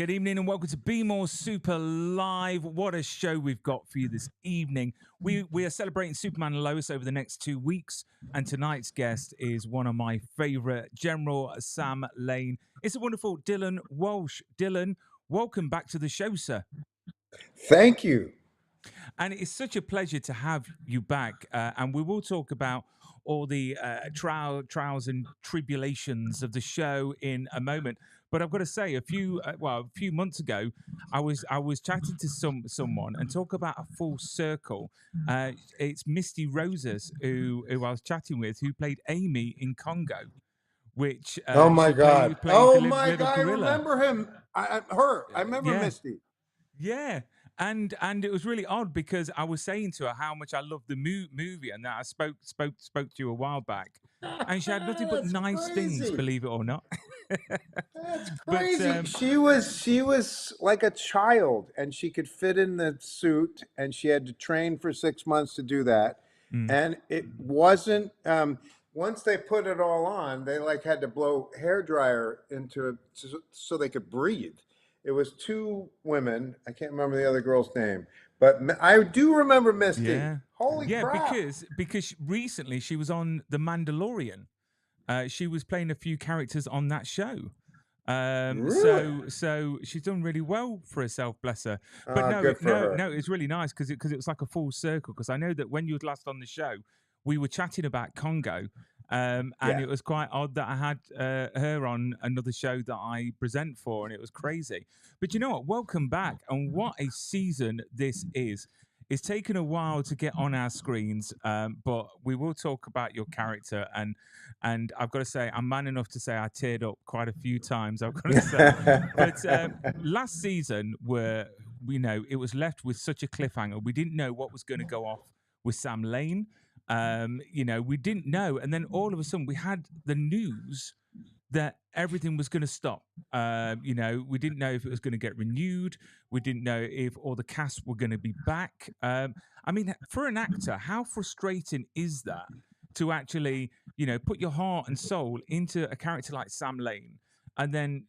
Good evening and welcome to Be More Super Live. What a show we've got for you this evening. We are celebrating Superman Lois over the next 2 weeks, and tonight's guest is one of my favorite, General Sam Lane. It's a wonderful Dylan Walsh. Dylan, welcome back to the show, sir. Thank you. And it's such a pleasure to have you back. And we will talk about all the trials and tribulations of the show in a moment. But I've got to say, a few months ago, I was chatting to someone and talk about a full circle. It's Misty Roses who I was chatting with, who played Amy in Congo, which Oh my she God. playing the Oh little, my little God. I gorilla. remember him. I remember Yeah. Misty. Yeah, and it was really odd because I was saying to her how much I loved the movie and that I spoke to you a while back, and she had nothing but That's nice things, crazy. believe it or not. That's But crazy. She was like a child, and she could fit in the suit, and she had to train for 6 months to do that. And it wasn't once they put it all on, they like had to blow hair dryer into it so they could breathe. It was two women. I can't remember the other girl's name, but I do remember Misty. yeah, Holy yeah, crap. because recently she was on The Mandalorian. She was playing a few characters on that show. Really? So she's done really well for herself, bless her. But Good for her. no, it's really nice because it was like a full circle. Because I know that when you were last on the show, we were chatting about Congo, and Yeah. it was quite odd that I had her on another show that I present for, and it was crazy. But you know what? Welcome back, and what a season this is. It's taken a while to get on our screens, but we will talk about your character and I've got to say, I'm man enough to say I teared up quite a few times. I've got to say, but last season, it was left with such a cliffhanger. We didn't know what was going to go off with Sam Lane. We didn't know, and then all of a sudden, we had the news that everything was going to stop. We didn't know if it was going to get renewed. We didn't know if all the cast were going to be back. I mean, for an actor, how frustrating is that to actually, put your heart and soul into a character like Sam Lane and then,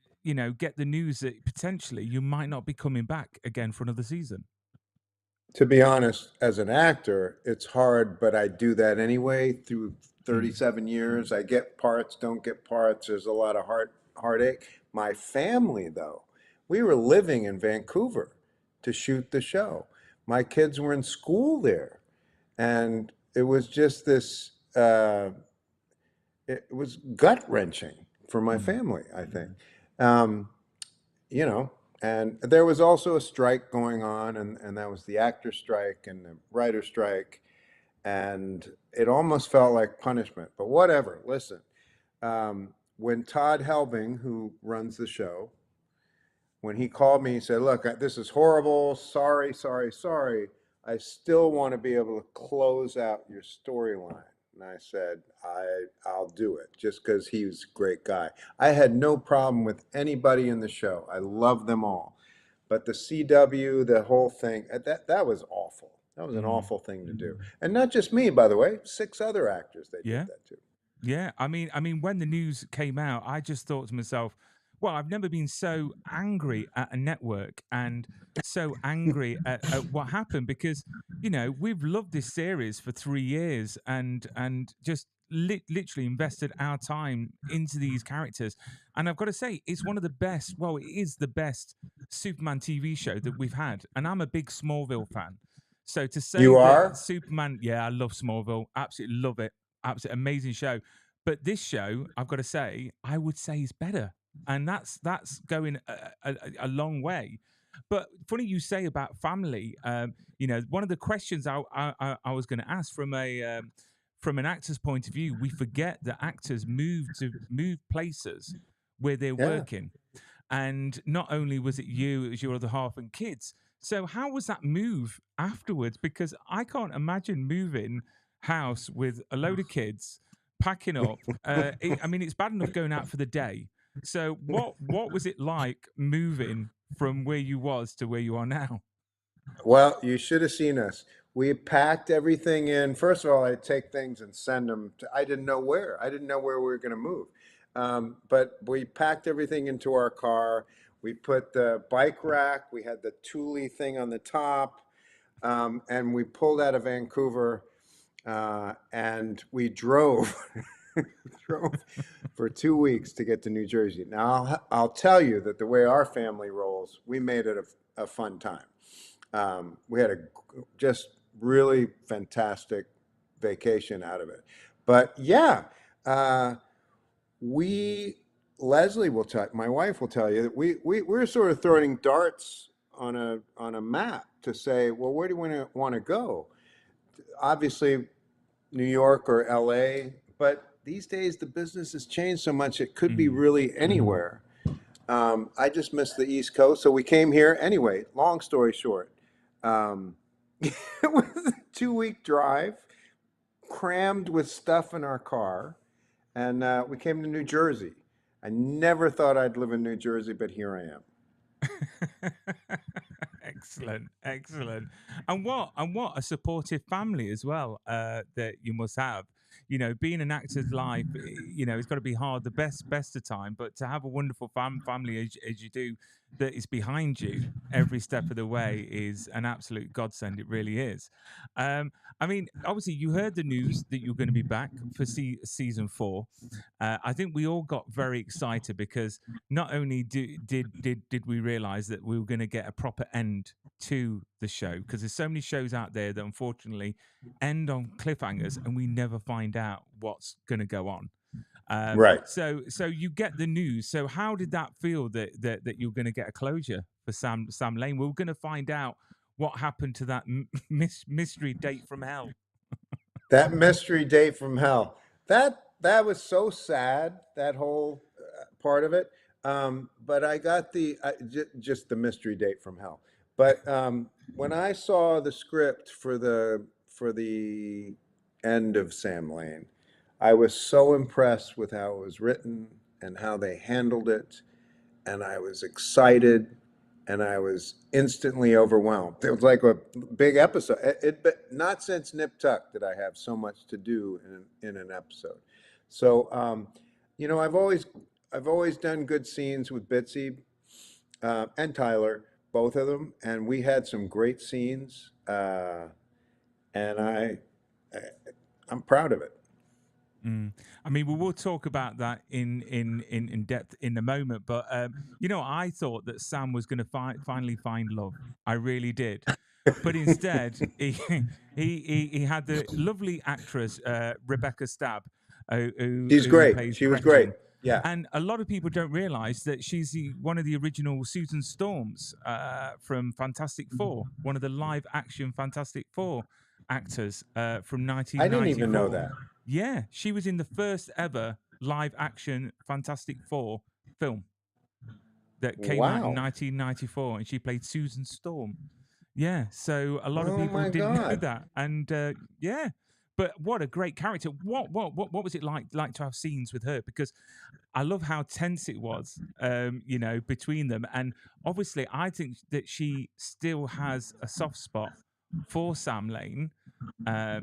get the news that potentially you might not be coming back again for another season? To be honest, as an actor, it's hard, but I do that anyway through 37 years. I get parts, don't get parts. There's a lot of heartache. My family, though, we were living in Vancouver to shoot the show. My kids were in school there. And it was just this, it was gut wrenching for my family, I think. Um, you know, and there was also a strike going on, and that was the actor strike and the writer strike, and it almost felt like punishment. But whatever. Listen, when Todd Helbing, who runs the show, when he called me, he said, "Look, this is horrible. Sorry, sorry, sorry. I still want to be able to close out your storyline." And I said, I'll do it, just because he was a great guy. I had no problem with anybody in the show. I love them all. But the CW, the whole thing, that was awful. That was an awful thing to do. And not just me, by the way, 6 other actors, they Yeah. did that too. Yeah, I mean, when the news came out, I just thought to myself, well, I've never been so angry at a network and so angry at what happened because we've loved this series for 3 years and just literally invested our time into these characters, and I've got to say, it's one of the best. Well, it is the best Superman TV show that we've had, and I'm a big Smallville fan. So to say You that are? Superman, yeah, I love Smallville, absolutely love it. Absolutely amazing show. But this show, I've got to say, I would say is better, and that's going a long way. But funny you say about family. One of the questions I was going to ask from an actor's point of view, we forget that actors move places where they're Yeah. working, and not only was it you, it was your other half and kids. So how was that move afterwards? Because I can't imagine moving house with a load of kids, packing up. I mean, it's bad enough going out for the day. So what was it like moving from where you was to where you are now? Well, you should have seen us. We packed everything in. First of all, I'd take things and send them to, I didn't know where. I didn't know where we were going to move. But we packed everything into our car. We put the bike rack. We had the Thule thing on the top, and we pulled out of Vancouver, and we drove. Drove for 2 weeks to get to New Jersey. Now, I'll tell you that the way our family rolls, we made it a fun time. We had a just really fantastic vacation out of it. But yeah, we Leslie will tell my wife will tell you that we're sort of throwing darts on a map to say, well, where do we want to go? Obviously, New York or LA, but these days the business has changed so much it could be really anywhere. I just missed the East Coast, so we came here anyway. Long story short, it was a 2 week drive, crammed with stuff in our car, and we came to New Jersey. I never thought I'd live in New Jersey, but here I am. Excellent, excellent, and what a supportive family as well that you must have. You know, being an actor's life, you know, it's got to be hard. The best of time, but to have a wonderful family as you do, that is behind you every step of the way is an absolute godsend. It really is. I mean, obviously, you heard the news that you're going to be back for season 4. I think we all got very excited because not only did we realize that we were going to get a proper end to the show, because there's so many shows out there that unfortunately end on cliffhangers and we never find out what's going to go on. Right. So you get the news. So how did that feel that you're going to get a closure for Sam Lane? We're going to find out what happened to that mystery date from hell. That mystery date from hell. That was so sad. That whole part of it. But I got just the mystery date from hell. But when I saw the script for the end of Sam Lane, I was so impressed with how it was written and how they handled it, and I was excited, and I was instantly overwhelmed. It was like a big episode. Not since Nip Tuck did I have so much to do in an episode. So, you know, I've always done good scenes with Bitsy and Tyler, both of them, and we had some great scenes, and I'm proud of it. I mean, we will talk about that in depth in a moment. But you know, I thought that Sam was going to finally find love. I really did. But instead, he had the lovely actress Rebecca Stabb, She's who great. plays She was Gretchen. great. Yeah. And a lot of people don't realize that she's one of the original Susan Storms from Fantastic Four, one of the live action Fantastic Four actors from 1994. I didn't even know that. Yeah, she was in the first ever live action Fantastic Four film that came out in 1994, and she played Susan Storm. Yeah, so a lot of people didn't know that, and yeah, but what a great character! What was it like to have scenes with her? Because I love how tense it was, you know, between them, and obviously I think that she still has a soft spot for Sam Lane.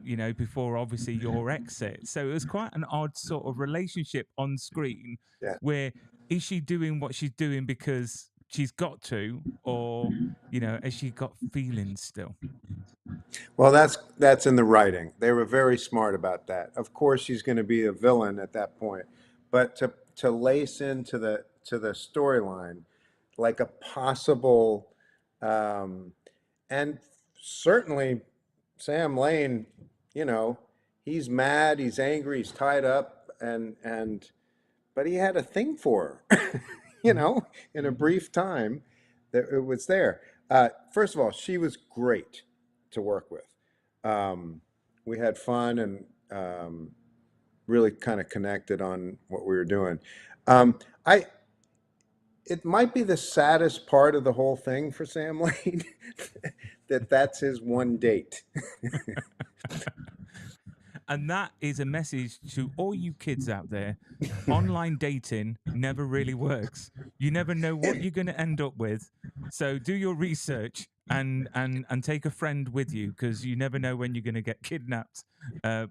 You know, before obviously your exit. So it was quite an odd sort of relationship on screen. Yeah. Where is she doing what she's doing because she's got to, or you know, has she got feelings still? Well, that's in the writing. They were very smart about that. Of course, she's going to be a villain at that point, but to lace into the storyline like a possible, and certainly Sam Lane, you know, he's mad, he's angry, he's tied up, but he had a thing for her, you know, in a brief time that it was there. First of all, she was great to work with. We had fun and really kind of connected on what we were doing. It might be the saddest part of the whole thing for Sam Lane that's his one date. And that is a message to all you kids out there. Online dating never really works. You never know what you're going to end up with. So do your research and take a friend with you, because you never know when you're going to get kidnapped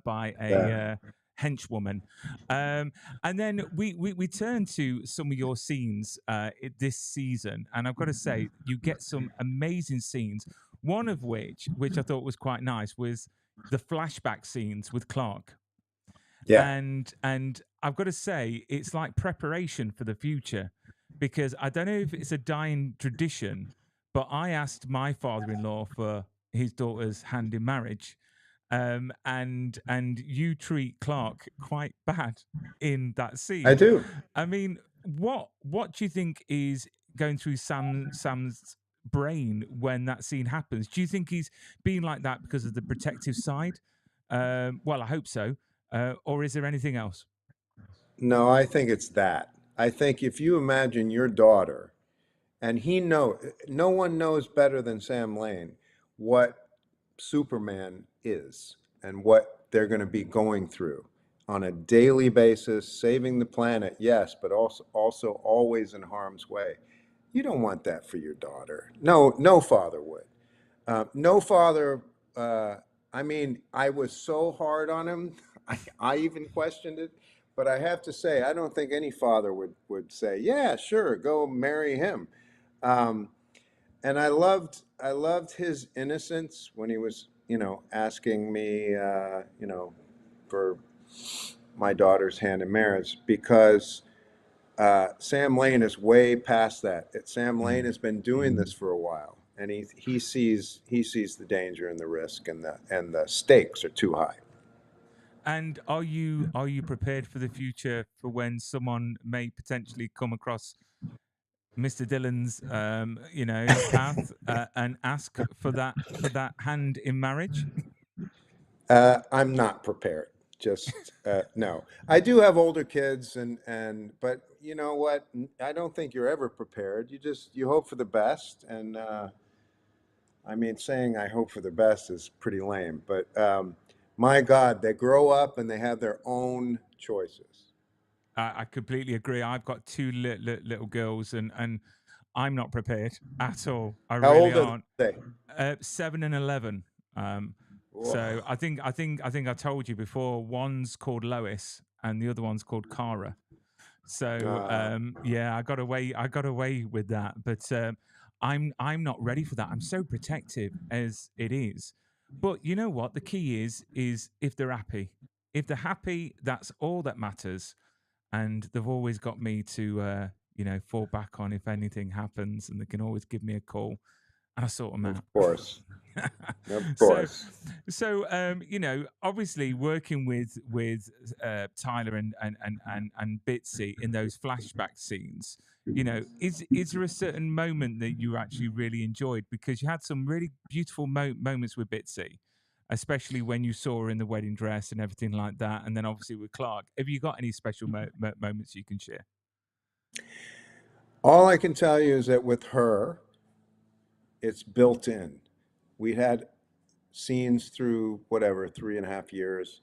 by a henchwoman. And then we turn to some of your scenes this season, and I've got to say, you get some amazing scenes. One of which I thought was quite nice, was the flashback scenes with Clark. Yeah, And I've got to say, it's like preparation for the future, because I don't know if it's a dying tradition, but I asked my father-in-law for his daughter's hand in marriage, and you treat Clark quite bad in that I scene. do. I mean, what do you think is going through Sam's brain when that scene happens? Do you think he's being like that because of the protective side? Well, I hope so. Or is there anything else? No, I think it's that. I think if you imagine your daughter, and no one knows better than Sam Lane what Superman is and what they're going to be going through on a daily basis, saving the planet, yes, but also always in harm's way. You don't want that for your daughter. No, no father would. No father. Uh, I mean, I was so hard on him. I even questioned it. But I have to say, I don't think any father would say, "Yeah, sure, go marry him." Um, and I loved his innocence when he was, asking me, for my daughter's hand in marriage, because Sam Lane is way past that. Sam Lane has been doing this for a while, and he sees the danger and the risk, and the stakes are too high. And are you prepared for the future for when someone may potentially come across Mr. Dillon's path and ask for that hand in marriage? I'm not prepared. Just no. I do have older kids, but you know what? I don't think you're ever prepared. You hope for the best, and I mean, saying I hope for the best is pretty lame. But my God, they grow up and they have their own choices. I completely agree. I've got two little girls, and I'm not prepared at all. I How really old are aren't. they? 7 and 11. So Whoa. I think I told you before. One's called Lois, and the other one's called Cara. So Uh, yeah, I got away with that, but I'm not ready for that. I'm so protective as it is. But you know what? The key is if they're happy. If they're happy, that's all that matters. And they've always got me to fall back on if anything happens, and they can always give me a call, and I sort them of out. course, of so course. obviously working with Tyler and Bitsy in those flashback scenes, is there a certain moment that you actually really enjoyed, because you had some really beautiful moments with Bitsy, especially when you saw her in the wedding dress and everything like that, and then obviously with Clark? Have you got any special moments you can share? All I can tell you is that with her, it's built in. We had scenes through whatever 3.5 years,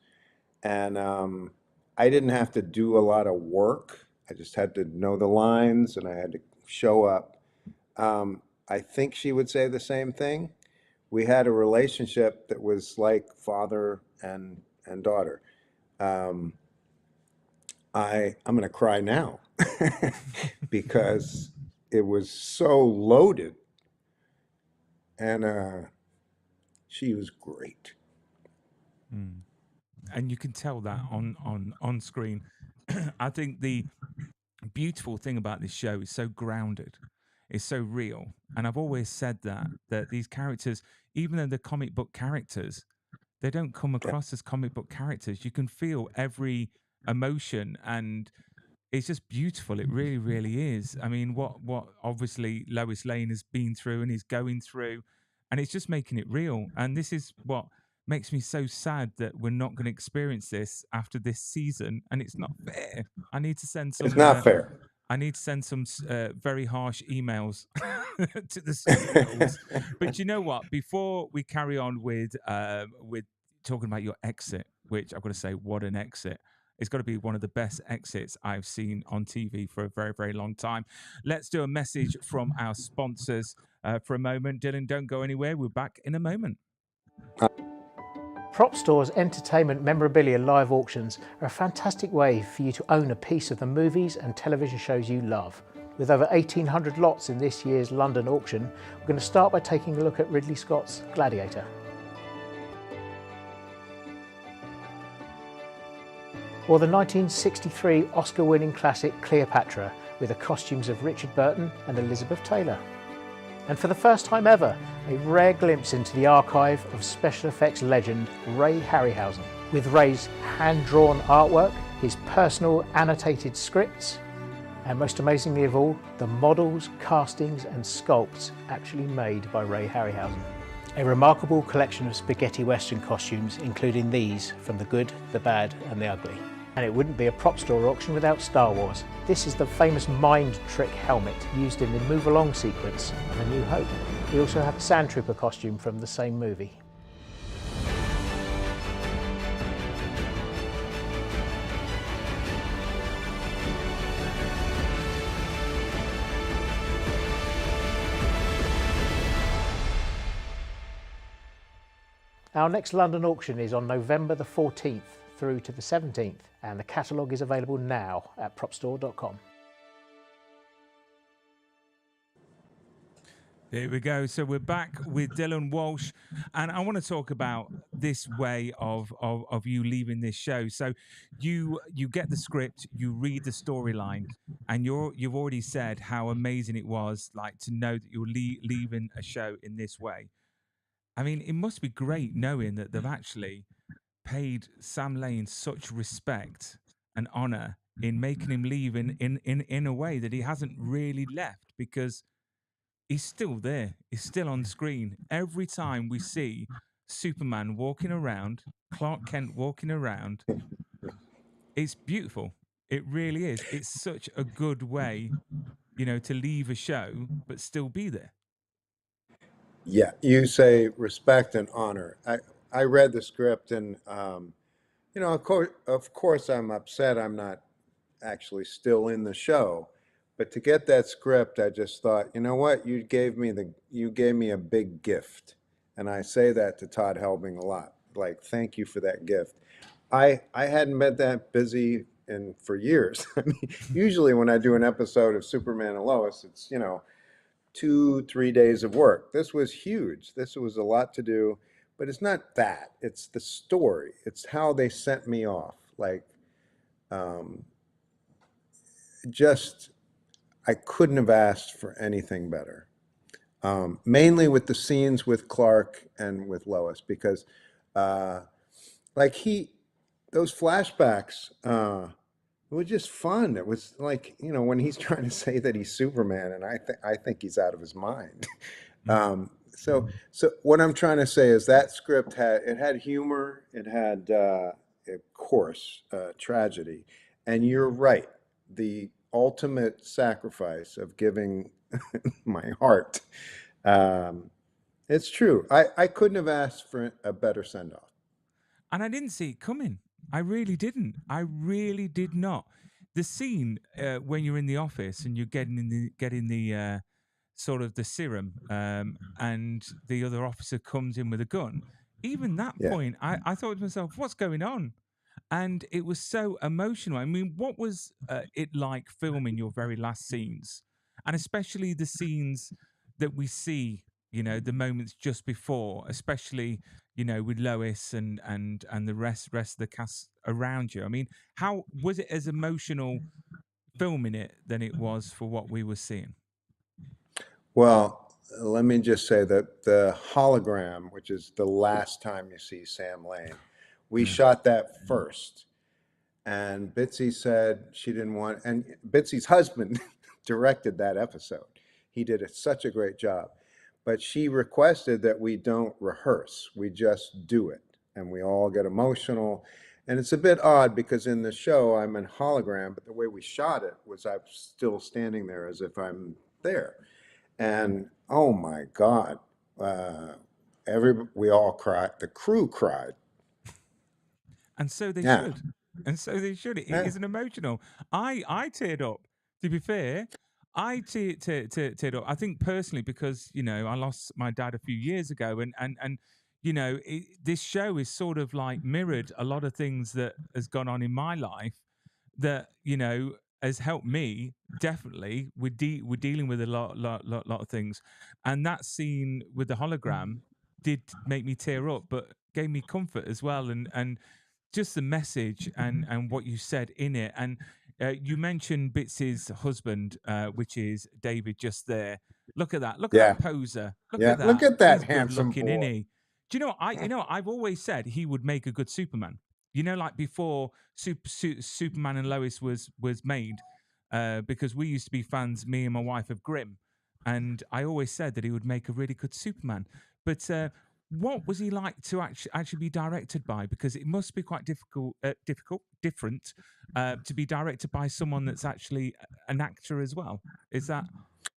and I didn't have to do a lot of work. I just had to know the lines, and I had to show up. I think she would say the same thing. We had a relationship that was like father and daughter. Um, I'm going to cry now because it was so loaded, and she was great. Mm. And you can tell that on screen. I think the beautiful thing about this show is so grounded, it's so real, and I've always said that these characters, even though they're comic book characters, they don't come Yeah. across as comic book characters. You can feel every emotion, and it's just beautiful. It really, really is. I mean, what obviously Lois Lane has been through and is going through, and it's just making it real. And this is what makes me so sad that we're not going to experience this after this season, and it's not fair. I need to send It's some. not fair. I need to send some very harsh emails to the studios. But you know what? Before we carry on with talking about your exit, which I've got to say, what an exit! It's got to be one of the best exits I've seen on TV for a very, very long time. Let's do a message from our sponsors for a moment. Dylan, don't go anywhere. We're back in a moment. Prop Store's entertainment memorabilia live auctions are a fantastic way for you to own a piece of the movies and television shows you love. With over 1,800 lots in this year's London auction, we're going to start by taking a look at Ridley Scott's Gladiator. Or the 1963 Oscar-winning classic Cleopatra, with the costumes of Richard Burton and Elizabeth Taylor. And for the first time ever, a rare glimpse into the archive of special effects legend Ray Harryhausen, with Ray's hand-drawn artwork, his personal annotated scripts, and most amazingly of all, the models, castings and sculpts actually made by Ray Harryhausen. A remarkable collection of spaghetti western costumes, including these from The Good, the Bad and the Ugly. And it wouldn't be a prop store auction without Star Wars. This is the famous mind trick helmet used in the Move Along sequence of A New Hope. We also have a Sand Trooper costume from the same movie. Our next London auction is on November the 14th through to the 17th, and the catalogue is available now at propstore.com. There we go. So we're back with Dylan Walsh, and I want to talk about this way of you leaving this show. So you get the script, you read the storyline, and you've already said how amazing it was, like to know that you're leaving a show in this way. I mean, it must be great knowing that they've actually paid Sam Lane such respect and honor in making him leave in a way that he hasn't really left, because he's still there. He's still on screen. Every time we see Superman walking around, Clark Kent walking around, it's beautiful. It really is. It's such a good way, to leave a show but still be there. Yeah, you say respect and honor. I read the script, and of course, I'm upset I'm not actually still in the show. But to get that script, I just thought, you know what? You gave me a big gift, and I say that to Todd Helbing a lot. Like, thank you for that gift. I hadn't been that busy for years. I mean, usually when I do an episode of Superman and Lois, it's 2-3 days of work. This was huge. This was a lot to do, but it's not that. It's the story. It's how they sent me off. Like, just I couldn't have asked for anything better. Mainly with the scenes with Clark and with Lois, because those flashbacks it was just fun. It was like, when he's trying to say that he's Superman, and I think he's out of his mind. So what I'm trying to say is that script had humor, it had of course tragedy, and you're right. The ultimate sacrifice of giving my heart. It's true. I couldn't have asked for a better send off. And I didn't see it coming. I really didn't. I really did not. The scene when you're in the office and you're getting the sort of the serum, and the other officer comes in with a gun. Even that point, I thought to myself, "What's going on?" And it was so emotional. I mean, what was it like filming your very last scenes, and especially the scenes that we see? The moments just before, especially with Lois and the rest of the cast around you. I mean, how was it as emotional filming it than it was for what we were seeing? Well, let me just say that the hologram, which is the last time you see Sam Lane, we shot that first. And Bitsy said she didn't want, and Bitsy's husband directed that episode. He did such a great job. But she requested that we don't rehearse, we just do it. And we all get emotional. And it's a bit odd because in the show I'm in hologram, but the way we shot it was I'm still standing there as if I'm there. And oh my God, we all cried. The crew cried. And so they should. And so they should. It isn't emotional. I teared up. To be fair, I teared up. I think personally because I lost my dad a few years ago, and this show is sort of like mirrored a lot of things that has gone on in my life that has helped me definitely. We're dealing with a lot of things, and that scene with the hologram did make me tear up, but gave me comfort as well, and just the message and what you said in it. And you mentioned Bits's husband, which is David, just there. Look at that! Look at that poser! Look at Look that! at that He's good handsome looking, boy. isn't he? Do you know what I've always said he would make a good Superman. Like before Superman and Lois was made, because we used to be fans, me and my wife, of Grimm, and I always said that he would make a really good Superman. But what was he like to actually be directed by? Because it must be quite different to be directed by someone that's actually an actor as well. Is that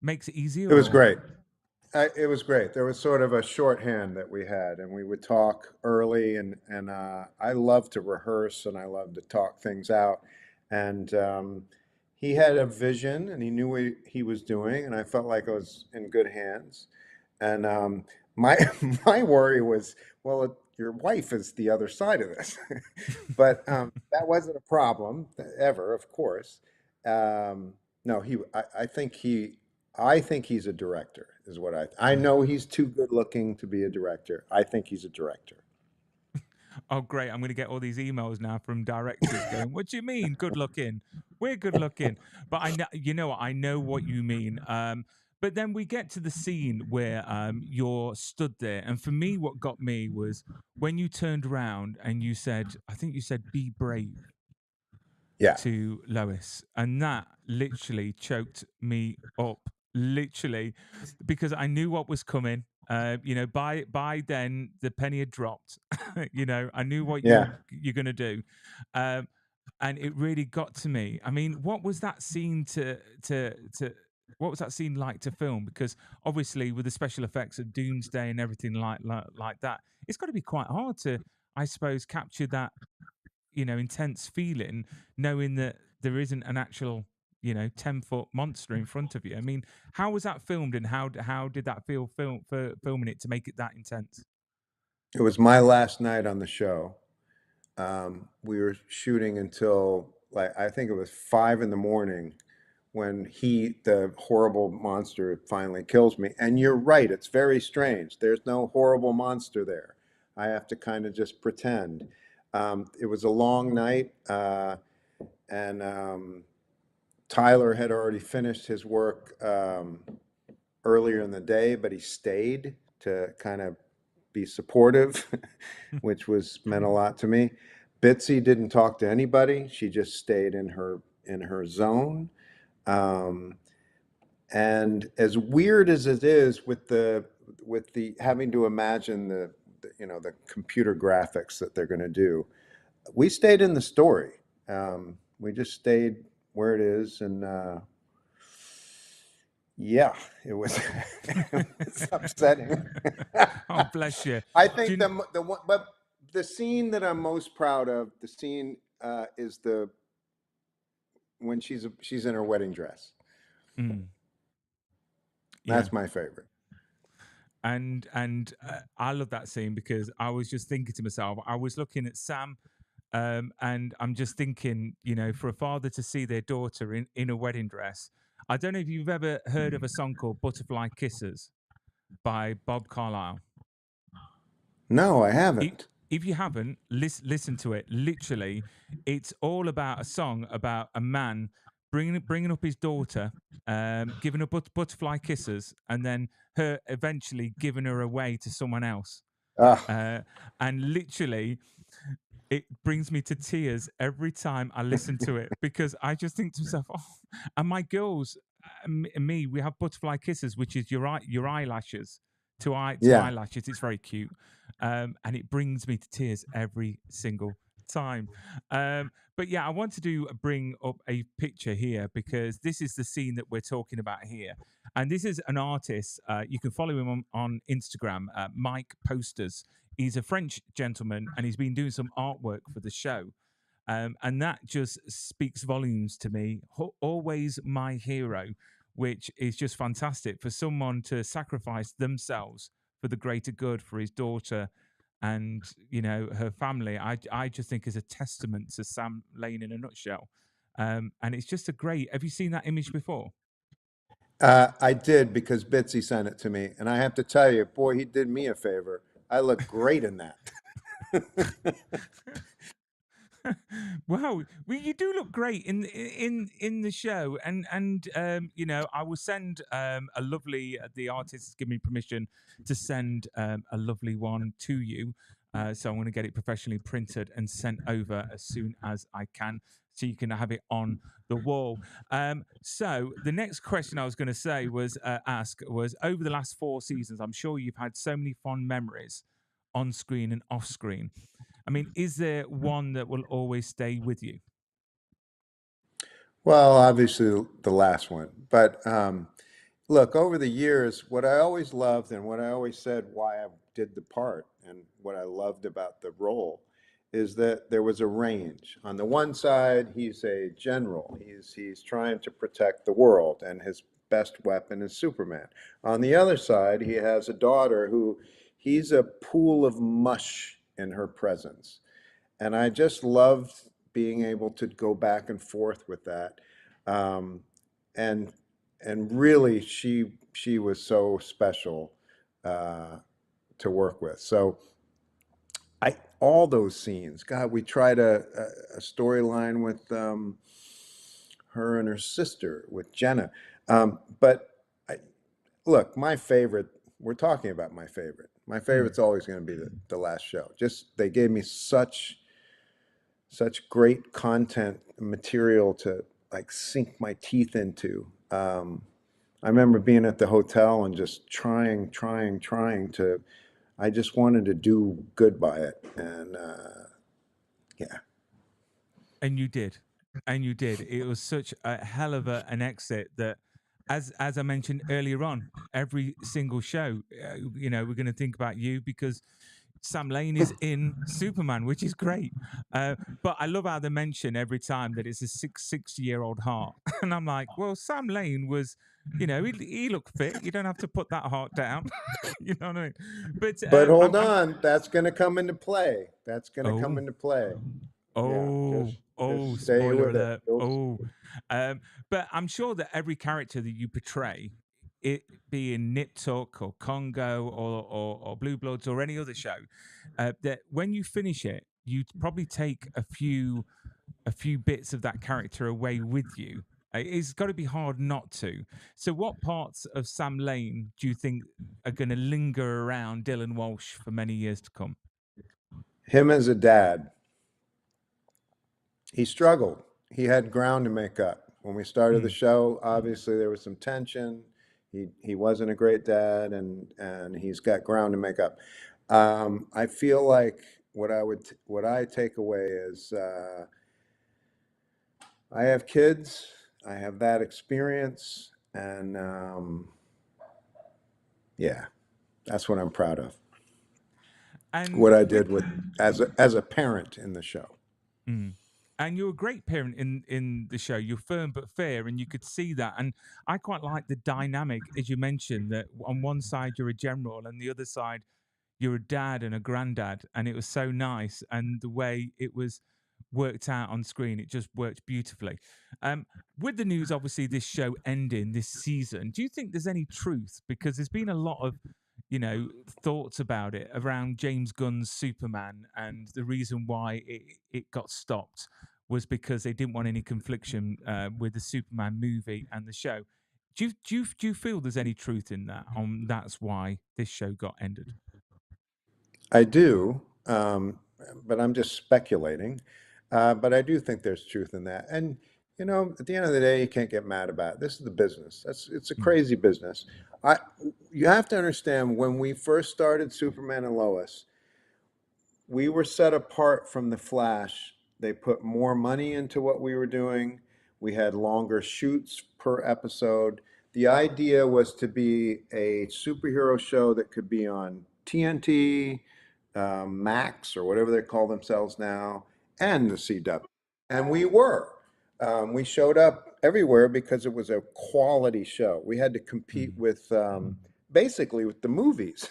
makes it easier? It was Or? great. It was great. There was sort of a shorthand that we had, and we would talk early, and I love to rehearse, and I love to talk things out. And he had a vision, and he knew what he was doing, and I felt like I was in good hands. And my my worry was, well, your wife is the other side of this, but that wasn't a problem ever, of course. No, I think he's a director, is what I know he's too good looking to be a director. I think he's a director. Oh, great. I'm going to get all these emails now from directors going, what do you mean good looking? We're good looking. But I know, I know what you mean. But then we get to the scene where you're stood there. And for me, what got me was when you turned around and you said, I think you said, be brave. Yeah. To Lois, and that literally choked me up, literally, because I knew what was coming. By then the penny had dropped. I knew what Yeah. you're gonna do, and it really got to me. I mean, what was that scene what was that scene like to film? Because obviously, with the special effects of Doomsday and everything like that, it's got to be quite hard to, I suppose, capture that intense feeling, knowing that there isn't an actual 10-foot monster in front of you. I mean, how was that filmed, and how did that feel for filming it to make it that intense? It was my last night on the show. We were shooting until, like, I think it was 5 a.m. when the horrible monster, finally kills me. And you're right, it's very strange. There's no horrible monster there. I have to kind of just pretend. It was a long night, and Tyler had already finished his work earlier in the day, but he stayed to kind of be supportive, which meant a lot to me. Bitsy didn't talk to anybody. She just stayed in her zone. And as weird as it is with the having to imagine the computer graphics that they're going to do, we stayed in the story. We just stayed where it is, and yeah, it was, it was upsetting. Oh, bless you. I think but the scene that I'm most proud of, the scene is when she's in her wedding dress. That's my favorite. And I love that scene because I was just thinking to myself, I was looking at Sam, and I'm just thinking, for a father to see their daughter in a wedding dress. I don't know if you've ever heard of a song called Butterfly Kisses by Bob Carlyle. No, I haven't. If you haven't, listen to it. Literally, it's all about a song about a man bringing up his daughter, giving her butterfly kisses, and then her eventually giving her away to someone else. And literally, it brings me to tears every time I listen to it, because I just think to myself, oh, and my girls and me, we have butterfly kisses, which is your eyelashes to eyelashes. It's very cute, and it brings me to tears every single time. But yeah, I wanted to bring up a picture here because this is the scene that we're talking about here, and this is an artist. You can follow him on Instagram, Mike Posters. He's a French gentleman, and he's been doing some artwork for the show. And that just speaks volumes to me. Always my hero, which is just fantastic for someone to sacrifice themselves for the greater good for his daughter. and her family. I just think is a testament to Sam Lane in a nutshell. And it's just a great. Have you seen that image before? I did, because Bitsy sent it to me, and I have to tell you, boy, he did me a favor. I look great in that. Wow, well, you do look great in the show, and I will send a lovely. The artist has given me permission to send a lovely one to you. So I'm going to get it professionally printed and sent over as soon as I can, so you can have it on the wall. So the next question I was going to say was ask was, over the last 4 seasons, I'm sure you've had so many fond memories on screen and off screen. I mean, is there one that will always stay with you? Well, obviously the last one, but look, over the years, what I always loved and what I always said why I did the part and what I loved about the role is that there was a range. On the one side, he's a general. He's trying to protect the world, and his best weapon is Superman. On the other side, he has a daughter who he's a pool of mush in her presence. And I just loved being able to go back and forth with that. Um, and and really, she was so special uh, to work with. So I all those scenes. God, we tried a storyline with her and her sister, with Jenna. But I, look, my favorite. We're talking about my favorite. My Mm. favorite's always going to be the last show. Just they gave me such great content material to like sink my teeth into. I remember being at the hotel and just trying to. I just wanted to do good by it, and yeah. And you did, and you did. It was such a hell of an exit that, as I mentioned earlier on, every single show, we're going to think about you because Sam Lane is in Superman, which is great. But I love how they mention every time that it's a 6-year-old heart, and I'm like, well, Sam Lane was, he looked fit. You don't have to put that heart down. You know what I mean? But But hold I'm on, that's going to come into play. That's going to come oh. into play. Yeah, just stay Spoiler with it. alert. Um, but I'm sure that every character that you portray, it being Nip Tuck or Congo or Blue Bloods or any other show, that when you finish it, you probably take a few bits of that character away with you. It's got to be hard not to. So, what parts of Sam Lane do you think are going to linger around Dylan Walsh for many years to come? Him as a dad, he struggled. He had ground to make up. When we started the Mm. show, obviously there was some tension. He wasn't a great dad, and he's got ground to make up. I feel like what I take away is I have kids. I have that experience, and yeah, that's what I'm proud of. And What I with did with as a parent in the show. Mm. And you're a great parent in the show. You're firm but fair, and you could see that. And I quite like the dynamic, as you mentioned, that on one side you're a general, and the other side you're a dad and a granddad, and it was so nice. And the way it was worked out on screen, it just worked beautifully. Um, with the news, obviously, this show ending this season, do you think there's any truth? Because there's been a lot of thoughts about it around James Gunn's Superman, and the reason why it got stopped was because they didn't want any confliction with the Superman movie and the show. Do you feel there's any truth in that? That's why this show got ended. I do, but I'm just speculating. But I do think there's truth in that. And at the end of the day, you can't get mad about it. This is the business. It's a Mm, crazy business. I You have to understand, when we first started Superman and Lois, we were set apart from the Flash. They put more money into what we were doing. We had longer shoots per episode. The idea was to be a superhero show that could be on TNT, Max, or whatever they call themselves now, and the CW. And we were. We showed up everywhere because it was a quality show. We had to compete mm, with basically with the movies.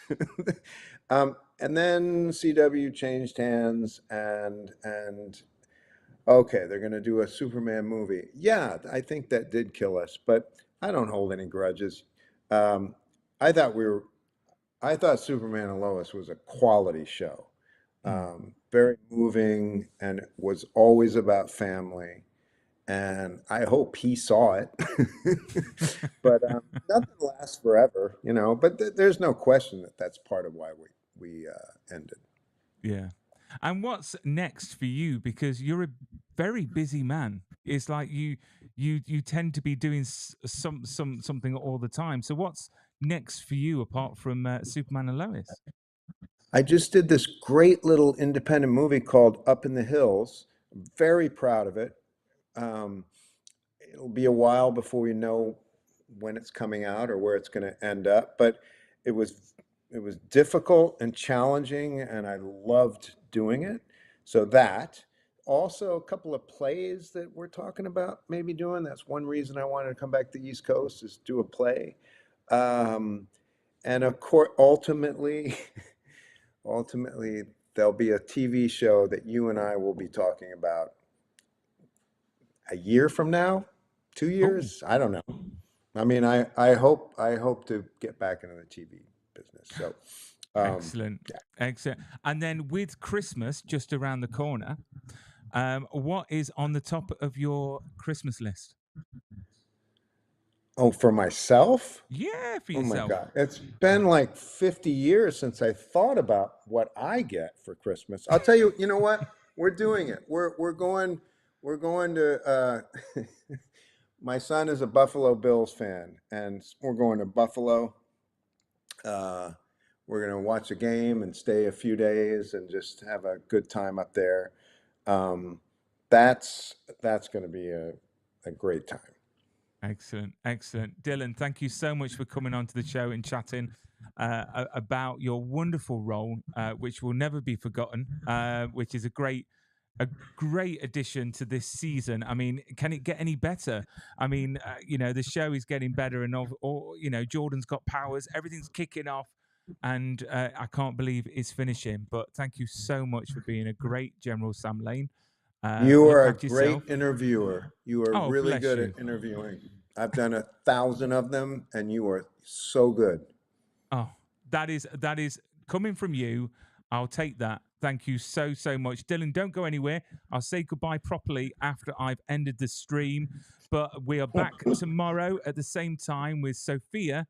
um, And then CW changed hands, and okay, they're going to do a Superman movie. Yeah, I think that did kill us, but I don't hold any grudges. Um, I thought I thought Superman and Lois was a quality show, very moving, and was always about family. And I hope he saw it. But nothing lasts forever, you know. But there's no question that that's part of why we ended. Yeah. And what's next for you? Because you're a very busy man. It's like you tend to be doing something all the time. So what's next for you apart from Superman and Lois? I just did this great little independent movie called Up in the Hills. I'm very proud of it. Um, it'll be a while before we know when it's coming out or where it's going to end up, but it was it was difficult and challenging, and I loved doing it. So that also a couple of plays that we're talking about maybe doing. That's one reason I wanted to come back to the East Coast is do a play. Um, and of course, ultimately, ultimately, there'll be a TV show that you and I will be talking about a year from now, 2 years. I don't know. I mean, I hope to get back into the TV business. So, Excellent. yeah. Excellent. And then with Christmas just around the corner, what is on the top of your Christmas list? Oh, for myself? Yeah, for Oh my yourself. God. It's been like 50 years since I thought about what I get for Christmas. I'll tell you, you know what? We're doing it. We're going to my son is a Buffalo Bills fan, and we're going to Buffalo. Uh, we're going to watch a game and stay a few days and just have a good time up there. Um, that's going to be a great time. Excellent, excellent. Dylan, thank you so much for coming onto the show and chatting about your wonderful role, which will never be forgotten, which is a great addition to this season. I mean, can it get any better? I mean, the show is getting better, and Jordan's got powers, everything's kicking off, and I can't believe it's finishing. But thank you so much for being a great General Sam Lane. You Look are a after yourself. great interviewer. You are Oh, really bless good you. at interviewing. I've done 1,000 of them, and you are so good. Oh, that is coming from you. I'll take that. Thank you so much, Dylan. Don't go anywhere. I'll say goodbye properly after I've ended the stream. But we are back tomorrow at the same time with Sophia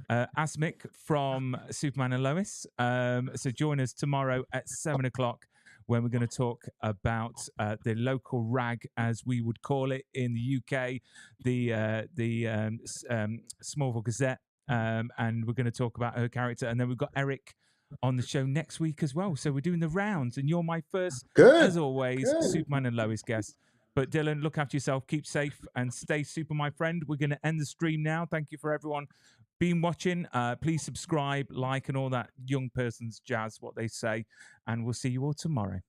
Asmik from Superman and Lois. So join us tomorrow at 7 o'clock when we're going to talk about the local rag, as we would call it in the UK, the Smallville Gazette. And we're going to talk about her character. And then we've got Eric on the show next week as well. So we're doing the rounds, and you're my first, as Good. always, Good. Superman and Lois guest. But Dylan, look after yourself, keep safe, and stay super, my friend. We're going to end the stream now. Thank you for everyone being watching. Please subscribe, like, and all that young person's jazz, what they say. And we'll see you all tomorrow.